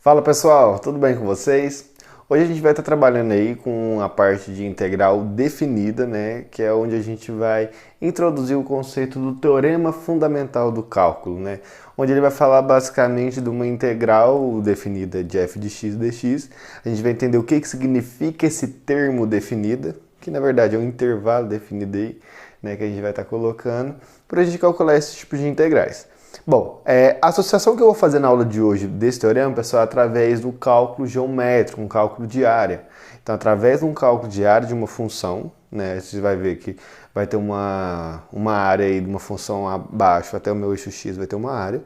Fala pessoal, tudo bem com vocês? Hoje a gente vai estar trabalhando aí com a parte de integral definida, né? Que é onde a gente vai introduzir o conceito do teorema fundamental do cálculo, né? Onde ele vai falar basicamente de uma integral definida de f de x dx. A gente vai entender o que significa esse termo definida, que na verdade é um intervalo definido aí, né? Que a gente vai estar colocando para a gente calcular esse tipo de integrais. Bom, a associação que eu vou fazer na aula de hoje desse teorema, pessoal, é através do cálculo geométrico, um cálculo de área. Então, através de um cálculo de área de uma função, né, você vai ver que vai ter uma área aí de uma função abaixo até o meu eixo x vai ter uma área.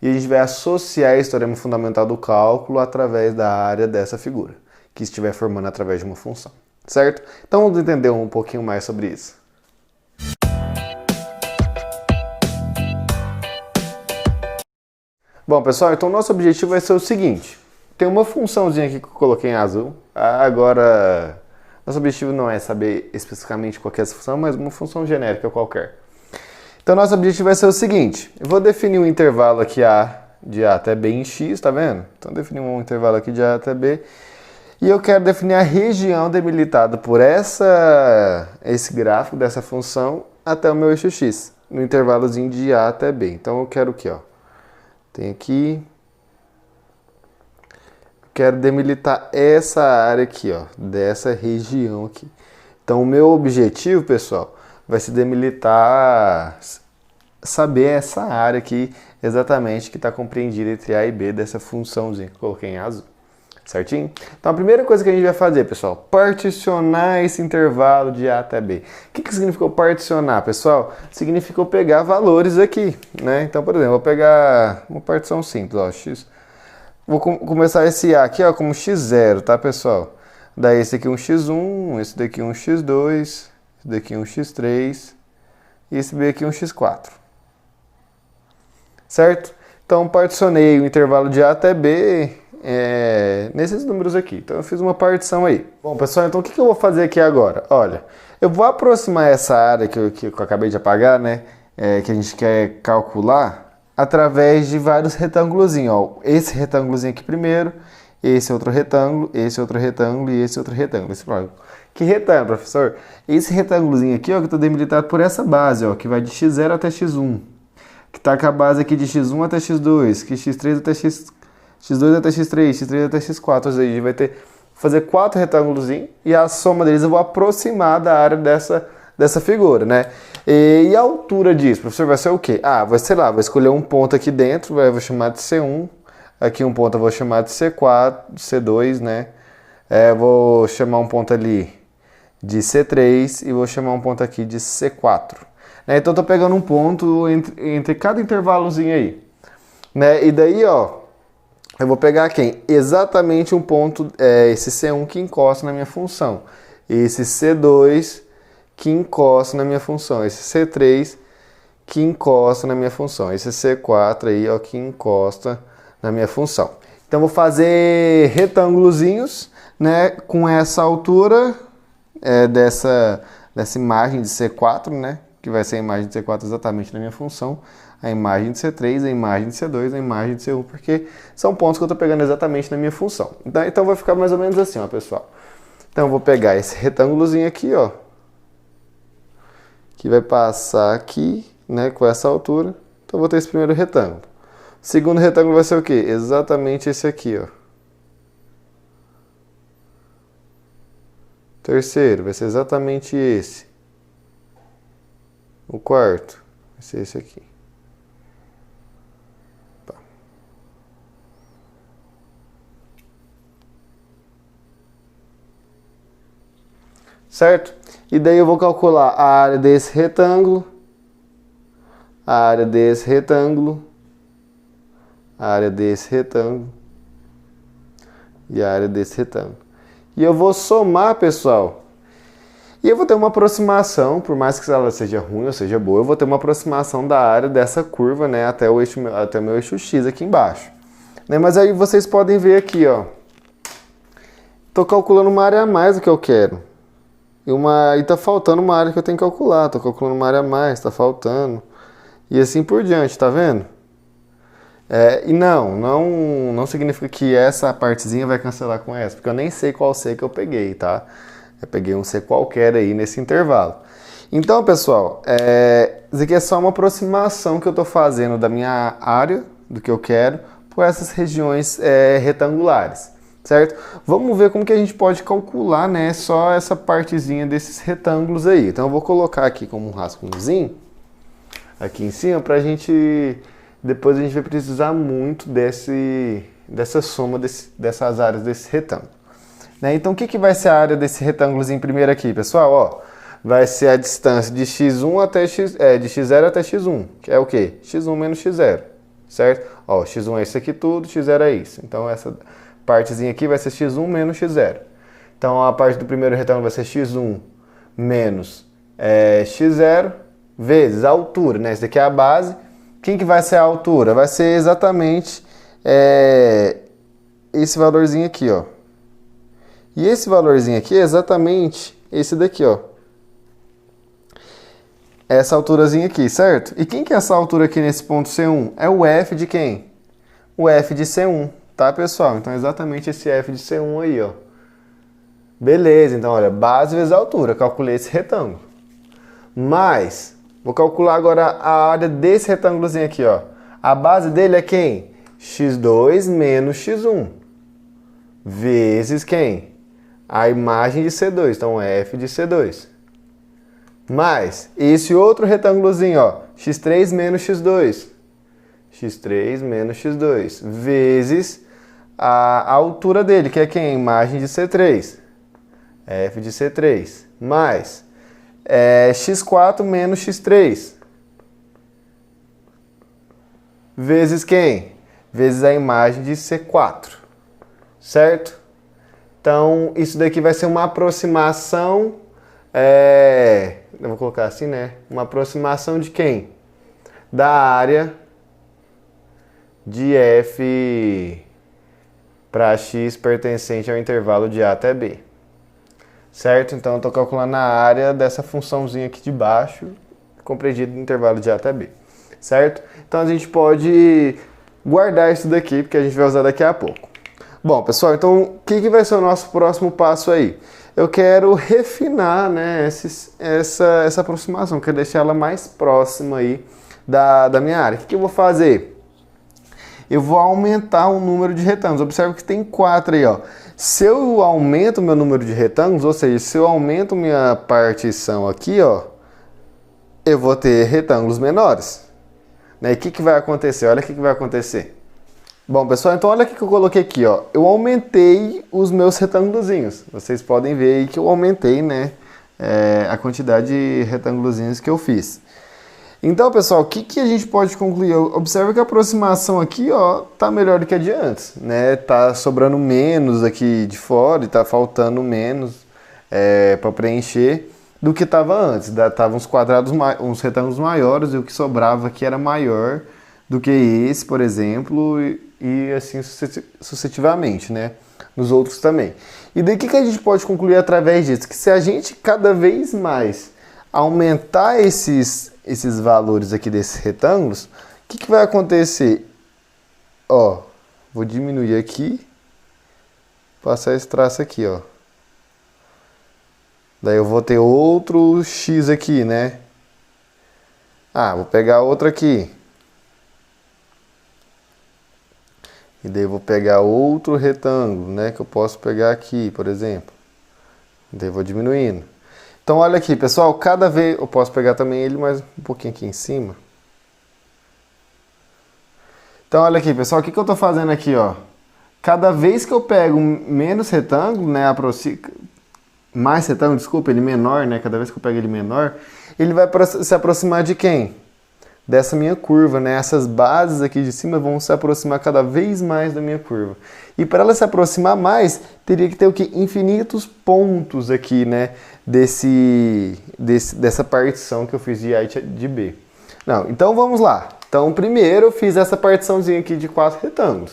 E a gente vai associar esse teorema fundamental do cálculo através da área dessa figura, que estiver formando através de uma função, certo? Então, vamos entender um pouquinho mais sobre isso. Bom, pessoal, então nosso objetivo vai ser o seguinte. Tem uma funçãozinha aqui que eu coloquei em azul. Agora, nosso objetivo não é saber especificamente qual é essa função, mas uma função genérica qualquer. Então, nosso objetivo vai ser o seguinte. Eu vou definir um intervalo aqui de A até B em x, tá vendo? Então, definir um intervalo aqui de A até B. E eu quero definir a região delimitada por esse gráfico dessa função até o meu eixo x, no intervalozinho de A até B. Então, eu quero o quê, ó? Tem aqui, quero delimitar essa área aqui, ó, dessa região aqui. Então, o meu objetivo, pessoal, vai ser delimitar, saber essa área aqui exatamente que está compreendida entre A e B dessa funçãozinha que eu coloquei em azul, certinho? Então, a primeira coisa que a gente vai fazer, pessoal, particionar esse intervalo de A até B. O que significou particionar, pessoal? Significou pegar valores aqui, né? Então, por exemplo, vou pegar uma partição simples, ó, x. Vou começar esse A aqui, ó, como x0, tá, pessoal? Daí esse aqui um x1, esse daqui um x2, esse daqui um x3 e esse B aqui um x4. Certo? Então, particionei o intervalo de A até B nesses números aqui. Então, eu fiz uma partição aí. Bom, pessoal, então o que eu vou fazer aqui agora? Olha, eu vou aproximar essa área que eu acabei de apagar, né? Que a gente quer calcular através de vários retângulozinhos. Ó. Esse retângulozinho aqui primeiro, esse outro retângulo, esse outro retângulo e esse outro retângulo. Que retângulo, professor? Esse retângulozinho aqui, ó, que está delimitado por essa base, ó, que vai de x0 até x1. Que está com a base aqui de x1 até x2, que x3 até x2 até x3, x3 até x4, ou seja, a gente vai fazer 4 retângulos e a soma deles eu vou aproximar da área dessa figura, né? E a altura disso, professor, vai ser o quê? Sei lá, vou escolher um ponto aqui dentro, vou chamar de C1, aqui um ponto eu vou chamar de C4, C2, né? Vou chamar um ponto ali de C3 e vou chamar um ponto aqui de C4. Né? Então, eu tô pegando um ponto entre cada intervalozinho aí, né? E daí, ó, eu vou pegar quem? Exatamente um ponto, esse C1 que encosta na minha função. Esse C2 que encosta na minha função. Esse C3 que encosta na minha função. Esse C4 aí, ó, que encosta na minha função. Então, eu vou fazer retângulozinhos, né, com essa altura dessa imagem de C4, né, que vai ser a imagem de C4 exatamente na minha função. A imagem de C3, a imagem de C2, a imagem de C1, porque são pontos que eu estou pegando exatamente na minha função. Então vai ficar mais ou menos assim, ó, pessoal. Então eu vou pegar esse retângulozinho aqui, ó, que vai passar aqui, né, com essa altura. Então eu vou ter esse primeiro retângulo. O segundo retângulo vai ser o quê? Exatamente esse aqui, ó. Terceiro vai ser exatamente esse. O quarto vai ser esse aqui. Certo? E daí eu vou calcular a área desse retângulo, a área desse retângulo, a área desse retângulo e a área desse retângulo. E eu vou somar, pessoal, e eu vou ter uma aproximação, por mais que ela seja ruim ou seja boa, eu vou ter uma aproximação da área dessa curva, né, até o meu eixo x aqui embaixo. Né, mas aí vocês podem ver aqui, ó, estou calculando uma área a mais do que eu quero. E tá faltando uma área que eu tenho que calcular. Tô calculando uma área a mais, tá faltando. E assim por diante, tá vendo? E não significa que essa partezinha vai cancelar com essa, porque eu nem sei qual C que eu peguei, tá? Eu peguei um C qualquer aí nesse intervalo. Então, pessoal, isso aqui é só uma aproximação que eu estou fazendo da minha área, do que eu quero, por essas regiões retangulares, certo? Vamos ver como que a gente pode calcular, né, só essa partezinha desses retângulos aí. Então, eu vou colocar aqui como um rascunhozinho, aqui em cima, pra gente... Depois a gente vai precisar muito dessa soma dessas áreas desse retângulo. Né? Então, o que vai ser a área desse retângulozinho primeiro aqui, pessoal? Ó, vai ser a distância de x1 até de x0 até x1, que é o quê? x1 menos x0, certo? Ó, x1 é isso aqui tudo, x0 é isso. Então, essa partezinha aqui vai ser x1 menos x0. Então, a parte do primeiro retângulo vai ser x1 menos x0 vezes a altura, né? Essa daqui é a base. Quem que vai ser a altura? Vai ser exatamente esse valorzinho aqui, ó. E esse valorzinho aqui é exatamente esse daqui, ó. Essa alturazinha aqui, certo? E quem que é essa altura aqui nesse ponto C1? É o F de quem? O F de C1, tá, pessoal? Então, é exatamente esse F de C1 aí, ó. Beleza, então, olha, base vezes altura. Calculei esse retângulo. Mas... vou calcular agora a área desse retângulozinho aqui, ó. A base dele é quem? x2 menos x1. Vezes quem? A imagem de C2, então F de C2. Mais esse outro retângulozinho, ó. x3 menos x2. x3 menos x2. Vezes a altura dele, que é quem? A imagem de C3. F de C3. Mais... x4 menos x3. Vezes quem? Vezes a imagem de C4. Certo? Então, isso daqui vai ser uma aproximação... eu vou colocar assim, né? Uma aproximação de quem? Da área de F para X pertencente ao intervalo de A até B. Certo? Então, eu estou calculando a área dessa funçãozinha aqui de baixo, compreendido no intervalo de A até B. Certo? Então, a gente pode guardar isso daqui, porque a gente vai usar daqui a pouco. Bom, pessoal, então, o que vai ser o nosso próximo passo aí? Eu quero refinar, né, essa aproximação, quero deixar ela mais próxima aí da minha área. O que eu vou fazer? Eu vou aumentar o número de retângulos. Observe que tem 4 aí, ó. Se eu aumento o meu número de retângulos, ou seja, se eu aumento minha partição aqui, ó, eu vou ter retângulos menores. Né? E o que vai acontecer? Olha o que vai acontecer. Bom, pessoal, então olha o que eu coloquei aqui, ó. Eu aumentei os meus retângulozinhos. Vocês podem ver aí que eu aumentei, né, a quantidade de retângulozinhos que eu fiz. Então, pessoal, o que a gente pode concluir? Observe que a aproximação aqui, ó, tá melhor do que a de antes, né? Tá sobrando menos aqui de fora e tá faltando menos para preencher do que estava antes. Tava uns quadrados, uns retângulos maiores e o que sobrava aqui era maior do que esse, por exemplo, e assim sucessivamente, né? Nos outros também. E daí o que a gente pode concluir através disso? Que se a gente cada vez mais aumentar esses valores aqui desses retângulos, o que vai acontecer? Ó, vou diminuir aqui, passar esse traço aqui, ó. Daí eu vou ter outro X aqui, né? Ah, vou pegar outro aqui. E daí eu vou pegar outro retângulo, né? Que eu posso pegar aqui, por exemplo. Daí eu vou diminuindo. Então, olha aqui, pessoal, cada vez... eu posso pegar também ele mais um pouquinho aqui em cima. Então, olha aqui, pessoal, o que eu estou fazendo aqui, ó? Cada vez que eu pego menos retângulo, né, mais retângulo, desculpa, ele menor, né? Cada vez que eu pego ele menor, ele vai se aproximar de quem? Dessa minha curva, né? Essas bases aqui de cima vão se aproximar cada vez mais da minha curva. E para ela se aproximar mais, teria que ter o quê? Infinitos pontos aqui, né? Dessa partição que eu fiz de A e de B. Não, então vamos lá. Então primeiro eu fiz essa partiçãozinha aqui de 4 retângulos.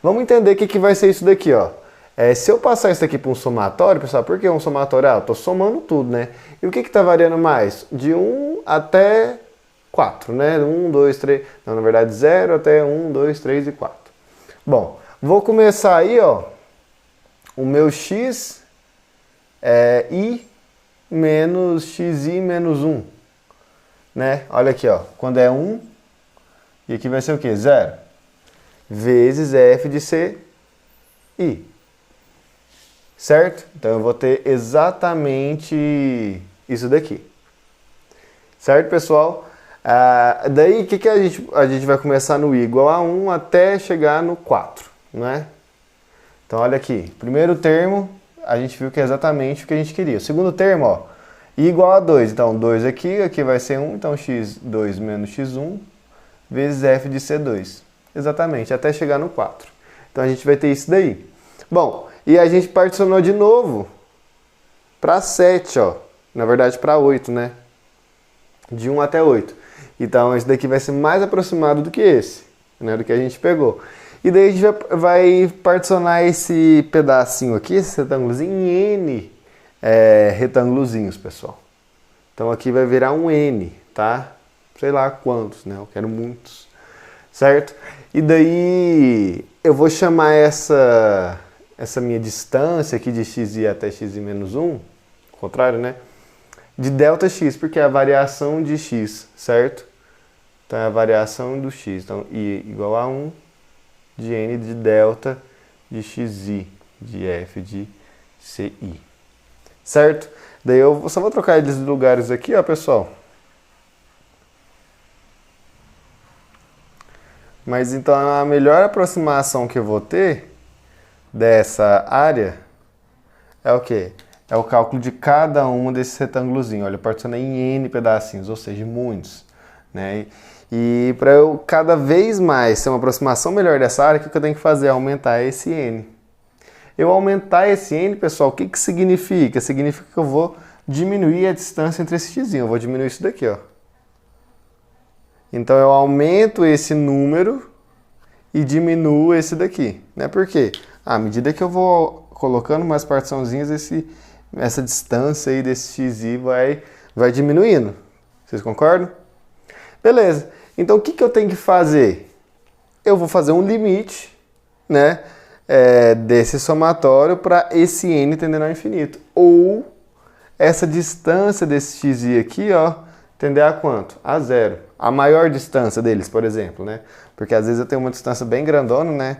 Vamos entender o que vai ser isso daqui, ó. Se eu passar isso aqui para um somatório, pessoal, por que um somatório? Ah, eu estou somando tudo, né? E o que está variando mais? De 1 até 4, né? 1, 2, 3, não, na verdade 0 até 1, 2, 3 e 4. Bom, vou começar aí, ó, o meu x é i menos xi menos 1, né? Olha aqui, ó, quando é 1, e aqui vai ser o quê? 0, vezes f de ci, certo? Então eu vou ter exatamente isso daqui, certo, pessoal? Daí, o que a gente vai começar no i igual a 1 até chegar no 4, não é? Então, olha aqui. Primeiro termo, a gente viu que é exatamente o que a gente queria. O segundo termo, ó, i igual a 2. Então, 2 aqui vai ser 1. Então, x2 menos x1 vezes f de c2. Exatamente, até chegar no 4. Então, a gente vai ter isso daí. Bom, e a gente particionou de novo para 7, ó. Na verdade, para 8, né? De 1 até 8. Então, esse daqui vai ser mais aproximado do que esse, né, do que a gente pegou. E daí a gente vai particionar esse pedacinho aqui, esse retângulozinho, em N retângulozinhos, pessoal. Então, aqui vai virar um N, tá? Sei lá quantos, né? Eu quero muitos, certo? E daí eu vou chamar essa minha distância aqui de xi até xi menos 1, ao contrário, né? De ΔX, porque é a variação de x, certo? Então, é a variação do x. Então, i igual a 1 de n de delta de xi, de f de ci. Certo? Daí eu só vou trocar eles de lugares aqui, ó, pessoal. Mas então, a melhor aproximação que eu vou ter dessa área é o quê? É o cálculo de cada um desses retângulozinhos. Olha, eu particionei em n pedacinhos, ou seja, muitos, né? E para eu cada vez mais ter uma aproximação melhor dessa área, o que eu tenho que fazer? Aumentar esse n. Eu aumentar esse n, pessoal, o que significa? Significa que eu vou diminuir a distância entre esse x. Eu vou diminuir isso daqui, ó. Então eu aumento esse número e diminuo esse daqui, né? Por quê? À medida que eu vou colocando mais partiçãozinhas, essa distância aí desse xi vai diminuindo. Vocês concordam? Beleza. Então, o que eu tenho que fazer? Eu vou fazer um limite, né, desse somatório para esse n tendendo ao infinito. Ou essa distância desse xi aqui, ó, tender a quanto? A 0. A maior distância deles, por exemplo, né? Porque às vezes eu tenho uma distância bem grandona, né?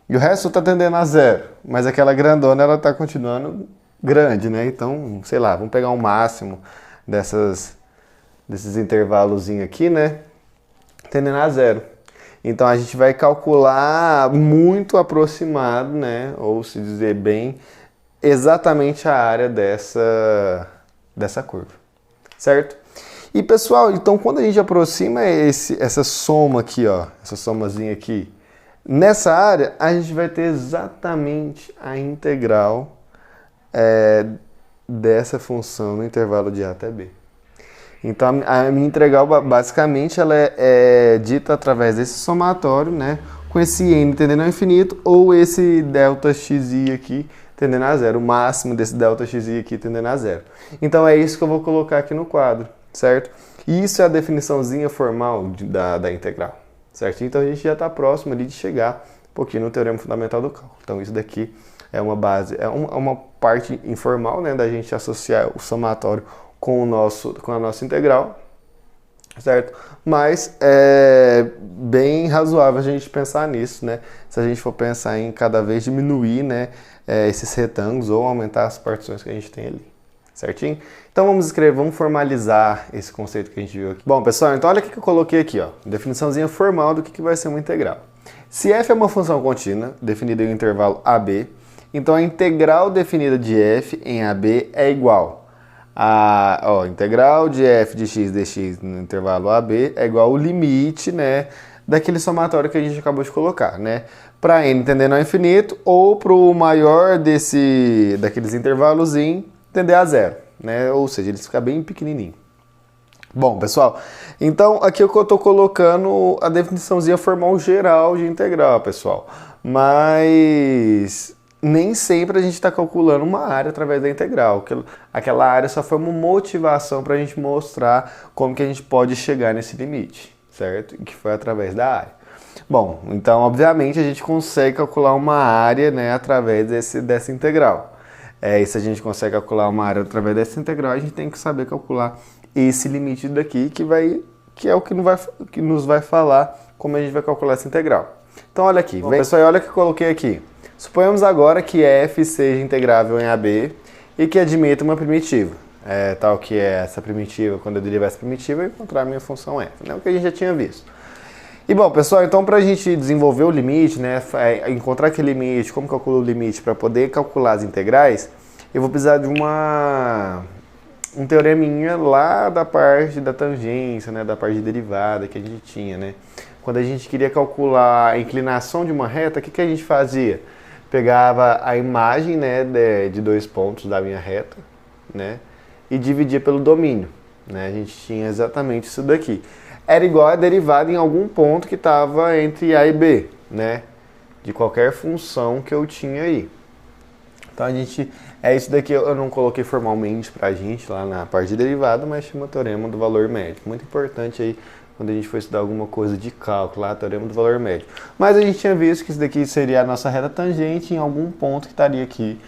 E o resto está tendendo a 0. Mas aquela grandona, ela está continuando grande, né? Então, sei lá, vamos pegar um máximo desses intervalozinhos aqui, né? Tendendo a 0. Então a gente vai calcular muito aproximado, né? Ou se dizer bem, exatamente a área dessa curva, certo? E pessoal, então quando a gente aproxima essa soma aqui, ó, essa somazinha aqui, nessa área, a gente vai ter exatamente a integral dessa função no intervalo de A até B. Então, a minha integral, basicamente, ela é dita através desse somatório, né? Com esse n tendendo ao infinito, ou esse ΔXi aqui tendendo a 0. O máximo desse ΔXi aqui tendendo a 0. Então, é isso que eu vou colocar aqui no quadro, certo? E isso é a definiçãozinha formal da integral, certo? Então, a gente já está próximo ali de chegar um pouquinho no teorema fundamental do cálculo. Então, isso daqui é uma base, é uma parte informal, né? Da gente associar o somatório com a nossa integral, certo? Mas é bem razoável a gente pensar nisso, né? Se a gente for pensar em cada vez diminuir, né, esses retângulos ou aumentar as partições que a gente tem ali, certinho? Então vamos formalizar esse conceito que a gente viu aqui. Bom, pessoal, então olha o que eu coloquei aqui, ó, definiçãozinha formal do que vai ser uma integral. Se f é uma função contínua, definida em um intervalo AB, então a integral definida de f em AB é igual a integral de f de x dx no intervalo AB é igual ao limite, né, daquele somatório que a gente acabou de colocar, né, para n tendendo ao infinito ou para o maior daqueles intervalos tender a 0, né, ou seja, ele fica bem pequenininho. Bom, pessoal, então aqui eu estou colocando a definiçãozinha formal geral de integral, pessoal, mas nem sempre a gente está calculando uma área através da integral. Aquela área só foi uma motivação para a gente mostrar como que a gente pode chegar nesse limite, certo? E que foi através da área. Bom, então obviamente a gente consegue calcular uma área, né, através dessa integral. E se a gente consegue calcular uma área através dessa integral, a gente tem que saber calcular esse limite daqui, que é o que nos vai falar como a gente vai calcular essa integral. Então olha aqui, pessoal, olha o que eu coloquei aqui. Suponhamos agora que f seja integrável em AB e que admita uma primitiva. Tal que é essa primitiva, quando eu derivar essa primitiva, eu encontrar a minha função f, né? O que a gente já tinha visto. E bom, pessoal, então para a gente desenvolver o limite, né, encontrar aquele limite, como calcula o limite para poder calcular as integrais, eu vou precisar de um teoreminha lá da parte da tangência, né, da parte de derivada que a gente tinha, né? Quando a gente queria calcular a inclinação de uma reta, o que a gente fazia? Pegava a imagem, né, de dois pontos da minha reta, né, e dividia pelo domínio, né? A gente tinha exatamente isso daqui. Era igual a derivada em algum ponto que estava entre A e B, né? De qualquer função que eu tinha aí. Então isso daqui eu não coloquei formalmente pra gente lá na parte de derivada, mas chama teorema do valor médio. Muito importante aí quando a gente for estudar alguma coisa de cálculo, lá, teorema do valor médio. Mas a gente tinha visto que isso daqui seria a nossa reta tangente em algum ponto que estaria aqui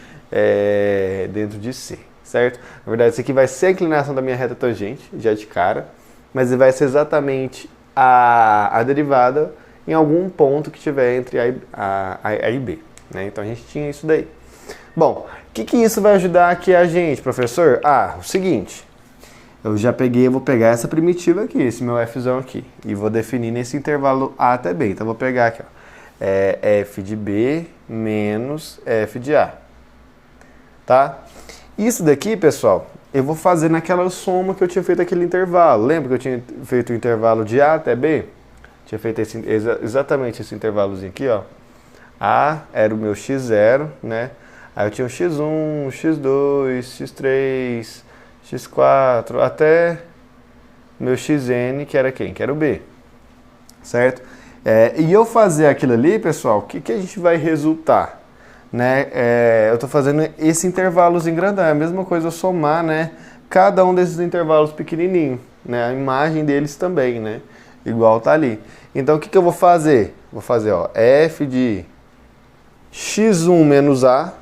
dentro de C, certo? Na verdade, isso aqui vai ser a inclinação da minha reta tangente, já de cara. Mas vai ser exatamente a derivada em algum ponto que tiver entre A e B, né? Então a gente tinha isso daí. Bom, o que isso vai ajudar aqui a gente, professor? O seguinte, eu vou pegar essa primitiva aqui, esse meu fzão aqui, e vou definir nesse intervalo A até B. Então eu vou pegar aqui, ó, f de B menos f de A, tá? Isso daqui, pessoal, eu vou fazer naquela soma que eu tinha feito aquele intervalo. Lembra que eu tinha feito o intervalo de A até B? Tinha feito exatamente esse intervalozinho aqui, ó. A era o meu x0, né? Aí eu tinha o x1, x2, x3, x4, até meu xn, que era quem? Que era o B, certo? E eu fazer aquilo ali, pessoal, o que a gente vai resultar? Né? Eu estou fazendo esse intervalozinho grandão, é a mesma coisa eu somar, né, cada um desses intervalos pequenininho, né, a imagem deles também, né, igual tá ali. Então o que eu vou fazer? Vou fazer, ó, f de x1 menos a,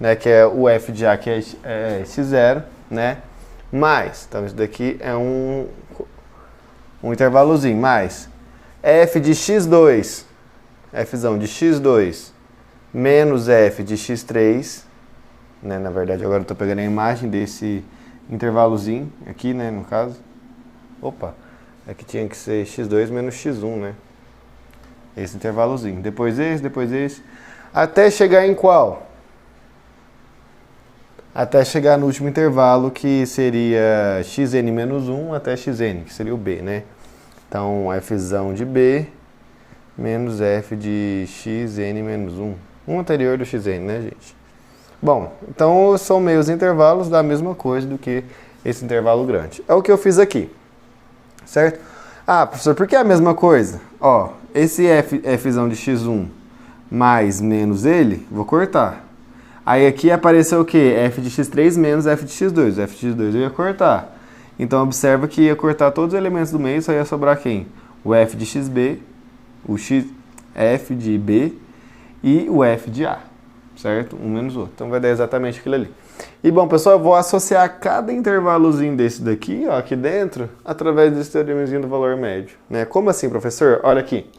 né, que é o f de a, que é x0, né, mais, então isso daqui é um intervalozinho, mais f de x2, fzão de x2, menos f de x3, né? Na verdade agora eu estou pegando a imagem desse intervalozinho aqui, né, no caso. Opa, aqui tinha que ser x2 menos x1, né? Esse intervalozinho. Depois esse, até chegar em qual? Até chegar no último intervalo, que seria xn menos 1 até xn, que seria o b, né? Então, fzão de B menos f de xn menos 1. Um anterior do xn, né, gente? Bom, então são meios intervalos da mesma coisa do que esse intervalo grande. É o que eu fiz aqui, certo? Professor, por que é a mesma coisa? Ó, esse fzão de x1 mais menos ele, vou cortar. Aí aqui apareceu o quê? F de x3 menos f de x2. F de x2 eu ia cortar. Então observa que ia cortar todos os elementos do meio, só ia sobrar quem? O f de xb, o f de b e o f de a, certo? Um menos o outro. Então vai dar exatamente aquilo ali. E bom, pessoal, eu vou associar cada intervalozinho desse daqui, ó, aqui dentro, através desse teoremazinho do valor médio, né? Como assim, professor? Olha aqui.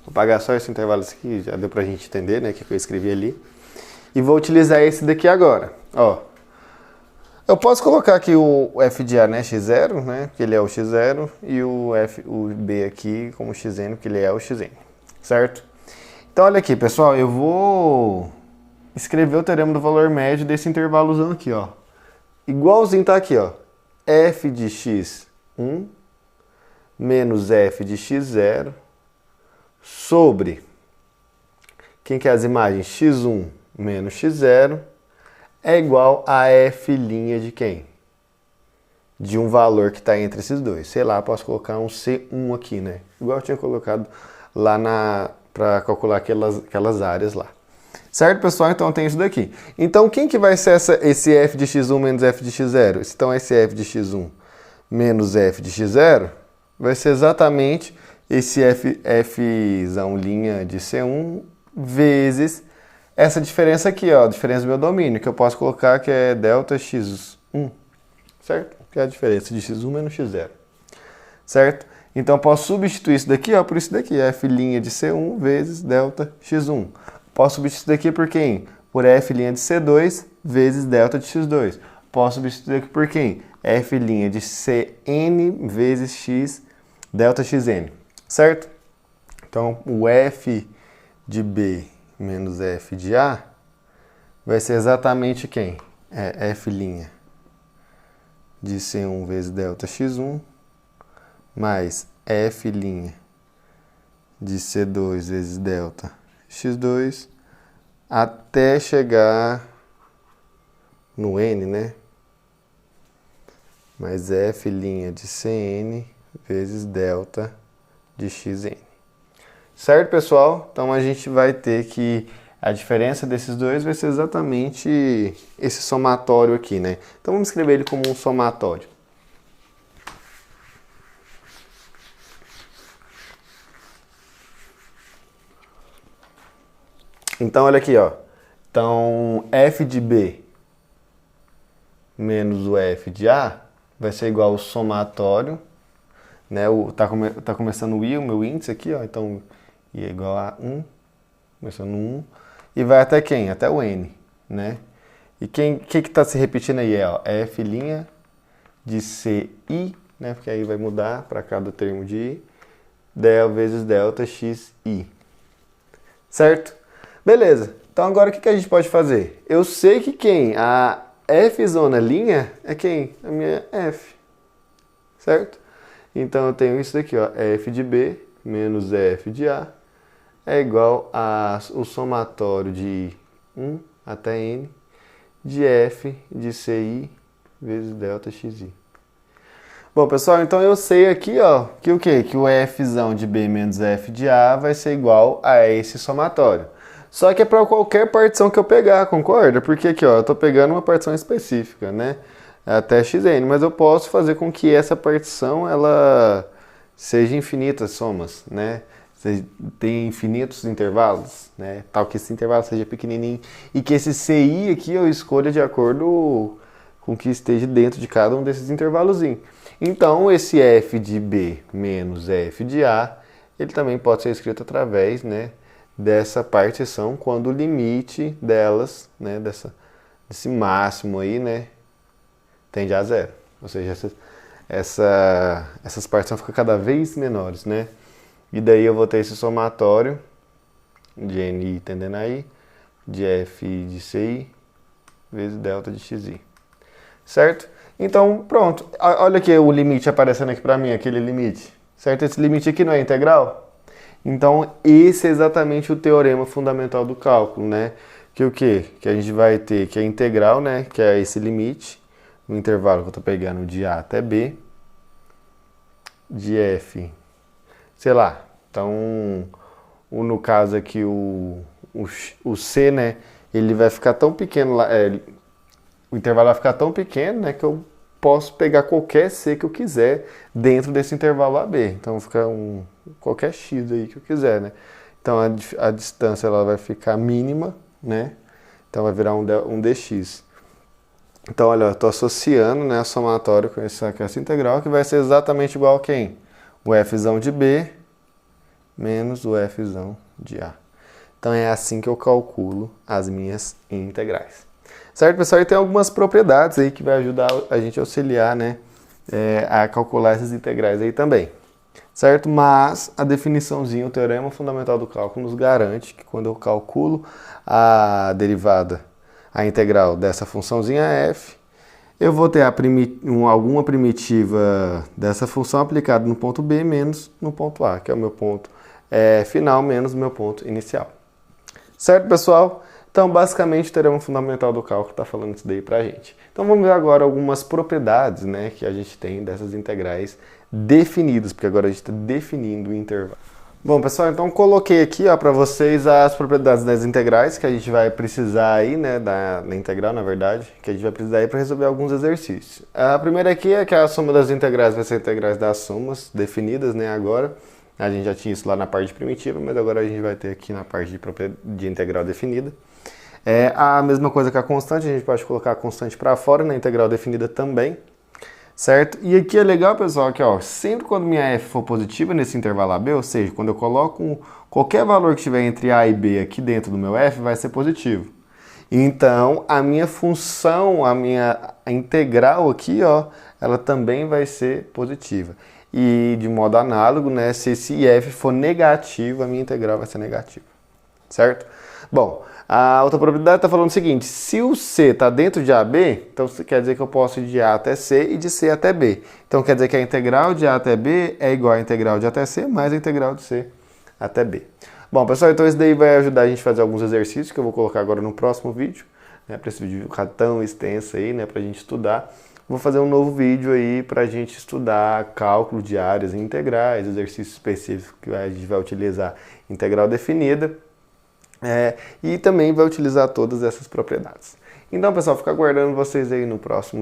Vou apagar só esse intervalo aqui, já deu pra gente entender, né, o que eu escrevi ali. E vou utilizar esse daqui agora, ó. Eu posso colocar aqui o f de a, né, x0, né, que ele é o x0, e o b aqui como xn, que ele é o xn, certo? Então olha aqui, pessoal, eu vou escrever o teorema do valor médio desse intervalozão aqui, ó. Igualzinho tá aqui, ó. F de x1 menos f de x0 sobre, quem que é as imagens? x1 menos x0 é igual a f' de quem? de um valor que está entre esses dois. Sei lá, posso colocar um C1 aqui, né? Igual eu tinha colocado lá para calcular aquelas áreas lá. Certo, pessoal? Então tem isso daqui. Então quem que vai ser esse f de x1 menos f de x0? Então esse f de x1 menos f de x0 vai ser exatamente esse fzão linha de C1 vezes essa diferença aqui, ó, a diferença do meu domínio, que eu posso colocar que é delta x1, certo? Que é a diferença de x1 menos x0, certo? Então eu posso substituir isso daqui, ó, por isso daqui, f' de C1 vezes delta x1. Posso substituir daqui por quem? Por f' de C2 vezes delta de x2. Posso substituir aqui por quem? F' de Cn vezes x delta xn, certo? Então o f de B menos f de A vai ser exatamente quem? É f' de C1 vezes delta x1 mais f' de C2 vezes delta x2 até chegar no n, né? Mais f' de Cn vezes delta de xn. Certo, pessoal? Então a gente vai ter que a diferença desses dois vai ser exatamente esse somatório aqui, né? Então vamos escrever ele como um somatório. Então, olha aqui, ó. Então, f de B menos o f de A vai ser igual ao somatório, né? Tá começando o I, o meu índice aqui, ó. Então, I é igual a 1, começando no 1. E vai até quem? Até o N, né? E que está se repetindo aí? É, ó, f' de CI, né? Porque aí vai mudar para cada termo de I. Del vezes delta xi. Certo? Beleza. Então agora o que a gente pode fazer? Eu sei que quem? A f zona linha é quem? A minha f. Certo? Então eu tenho isso daqui, ó. F de B menos f de A é igual ao somatório de 1 até n de f de CI vezes delta xi. Bom, pessoal, então eu sei aqui, ó, que o quê? Que o fzão de B menos f de A vai ser igual a esse somatório. Só que é para qualquer partição que eu pegar, concorda? Porque aqui, ó, eu tô pegando uma partição específica, né? Até xn, mas eu posso fazer com que essa partição, ela seja infinitas somas, né? Tem infinitos intervalos, né? Tal que esse intervalo seja pequenininho e que esse CI aqui eu escolha de acordo com que esteja dentro de cada um desses intervalozinhos. Então, esse f de B menos f de A, ele também pode ser escrito através, né, dessa partição quando o limite delas, né, desse máximo aí, né, tende a zero. Ou seja, essas partições ficam cada vez menores, né? E daí eu vou ter esse somatório de NI tendendo a I, de F de CI, vezes delta de XI. Certo? Então, pronto. Olha aqui o limite aparecendo aqui para mim, aquele limite. Certo? Esse limite aqui não é integral? Então, esse é exatamente o teorema fundamental do cálculo, né? Que o quê? Que a gente vai ter que é integral, né? Que é esse limite, no intervalo que eu estou pegando de A até B, de F, sei lá. Então, no caso aqui, o C, né? Ele vai ficar tão pequeno lá, o intervalo vai ficar tão pequeno, né? Que eu posso pegar qualquer C que eu quiser dentro desse intervalo AB. Então, fica qualquer X aí que eu quiser, né? Então, a distância ela vai ficar mínima, né? Então, vai virar um dx. Então, olha, eu estou associando, né, a somatória com essa integral, que vai ser exatamente igual a quem? O fzão de B menos o fzão de A. Então, é assim que eu calculo as minhas integrais. Certo, pessoal? E tem algumas propriedades aí que vai ajudar a gente a auxiliar, né, a calcular essas integrais aí também. Certo? Mas a definiçãozinha, o teorema fundamental do cálculo nos garante que quando eu calculo a derivada, a integral dessa funçãozinha f, eu vou ter alguma primitiva dessa função aplicada no ponto B menos no ponto A, que é o meu ponto final menos o meu ponto inicial. Certo, pessoal? Então, basicamente, o teorema fundamental do cálculo está falando isso daí pra gente. Então, vamos ver agora algumas propriedades, né, que a gente tem dessas integrais definidas, porque agora a gente está definindo o intervalo. Bom, pessoal, então coloquei aqui para vocês as propriedades das integrais que a gente vai precisar aí, né, da integral, na verdade, que a gente vai precisar aí para resolver alguns exercícios. A primeira aqui é que a soma das integrais vai ser integrais das somas definidas, né, agora. A gente já tinha isso lá na parte primitiva, mas agora a gente vai ter aqui na parte de integral definida. É a mesma coisa que a constante, a gente pode colocar a constante para fora na integral definida também. Certo? E aqui é legal, pessoal, que ó, sempre quando minha f for positiva nesse intervalo AB, ou seja, quando eu coloco qualquer valor que estiver entre A e B aqui dentro do meu f, vai ser positivo. Então, a minha função, a integral aqui, ó, ela também vai ser positiva. E de modo análogo, né, se esse f for negativo, a minha integral vai ser negativa. Certo? Bom, a outra propriedade está falando o seguinte: se o C está dentro de AB, então quer dizer que eu posso ir de A até C e de C até B. Então quer dizer que a integral de A até B é igual à integral de A até C mais a integral de C até B. Bom, pessoal, então isso daí vai ajudar a gente a fazer alguns exercícios que eu vou colocar agora no próximo vídeo, né, para esse vídeo ficar tão extenso aí, né, para a gente estudar. Vou fazer um novo vídeo aí para a gente estudar cálculo de áreas e integrais, exercício específico que a gente vai utilizar integral definida. E também vai utilizar todas essas propriedades. Então, pessoal, fico aguardando vocês aí no próximo vídeo.